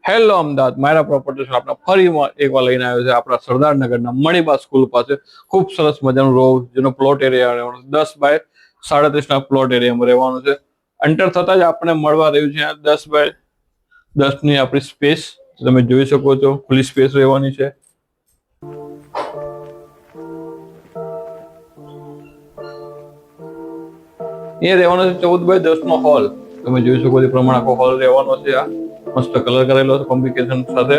Hello Ahmedabad, મારા property આપણા ફરી એકવાર લઈને આવ્યો છે આપણા સરદારનગરના મણિબા સ્કૂલ પાસે. ખૂબ સરસ મજાનું રો જેનો પ્લોટ એરિયા રહેવાનો 10 બાય 37 ના પ્લોટ એરિયામાં રહેવાનો છે. એન્ટર થતા જ આપણે મળવા રહ્યું છે 10 બાય 10 ની આપણી સ્પેસ તમે જોઈ શકો છો. ખુલ્લી સ્પેસ રહેવાની છે. એ રહેવાનો છે 14 બાય 10 નો હોલ. તમે જોઈ શકો છો પ્રમાણે આખો હોલ રહેવાનો છે. આ મસ્ત કલર કરેલો છે કોમ્બિનેશન સાથે.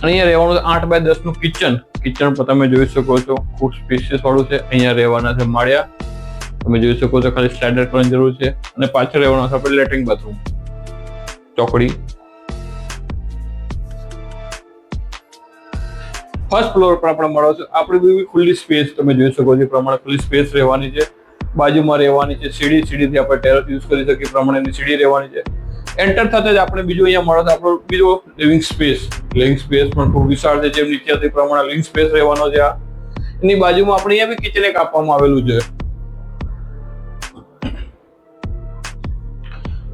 અહીંયા રહેવાનું છે 8 બાય 10 નું કિચન. કિચન પર તમે જોઈ શકો છો ખૂબ સ્પેશિયસ વાળું છે. અહીંયા રહેવાના છે માળિયા. તમે જોઈ શકો છો ખાલી સ્લાઇડર કરવાની જરૂર છે. અને પાછળ રહેવાનું છે આપણે લેટ્રિન બાથરૂમ, ચોકડી. ફર્સ્ટ ફ્લોર પર આપણે મળો છો આપણી બી ખુલ્લી સ્પેસ તમે જોઈ શકો છો પ્રમાણે ખુલ્લી સ્પેસ રહેવાની છે. બાજુમાં રહેવાની છે સીડીથી આપણે ટેરેસ યુઝ કરી શકીએ પ્રમાણેની સીડી રહેવાની છે. એન્ટર થતા જ આપણે બીજું અહીંયા મળો તો આપણો બીજો લિવિંગ સ્પેસ પણ ખૂબ વિશાળ છે. જેમ નીચેથી પ્રમાણે લિવિંગ સ્પેસ રહેવાનો છે. આ એની બાજુમાં આપણે અહીંયા બી કિચન એક આપવામાં આવેલું છે.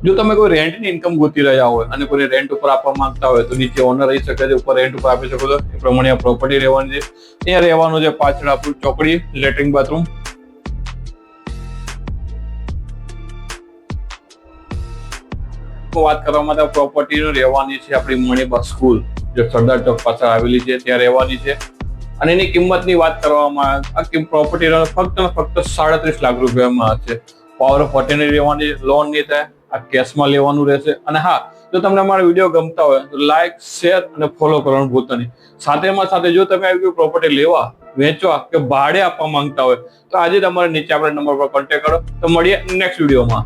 જો તમે કોઈ રેન્ટની ઇન્કમ ગોતી રહ્યા હોય અને કોઈ રેન્ટ ઉપર આપવા માંગતા હોય તો નીચે ઓનર રહી શકે છે, ઉપર રેન્ટ ઉપર આપી શકો છો. એ પ્રમાણે આ પ્રોપર્ટી રહેવાની છે. અહીંયા રહેવાનું છે પાછળ આપણું ચોકડી, લેટ્રિન બાથરૂમ. વાત કરવામાં તો પ્રોપર્ટી રહેવાની છે આપણી મણિબા સ્કૂલ જે સરદાર ચોક પાસે આવેલી છે ત્યાં રહેવાની છે. અને એની કિંમતની વાત કરવામાં આ પ્રોપર્ટી ફક્ત 37 લાખ રૂપિયામાં છે. પાવર ઓફ અટર્ની રહેવાની, લોન નહીં થાય, આ કેશમાં લેવાનું રહેશે. અને હા, જો તમને અમારા વિડીયો ગમતા હોય તો લાઈક, શેર અને ફોલો કરવાનું ભૂલતા નહીં. સાથે જો તમે આવી પ્રોપર્ટી લેવા, વેચવા કે ભાડે આપવા માંગતા હોય તો આજે તમારે નીચે આપણા નંબર પર કોન્ટેક્ટ કરો. તો મળીએ નેક્સ્ટ વિડીયોમાં.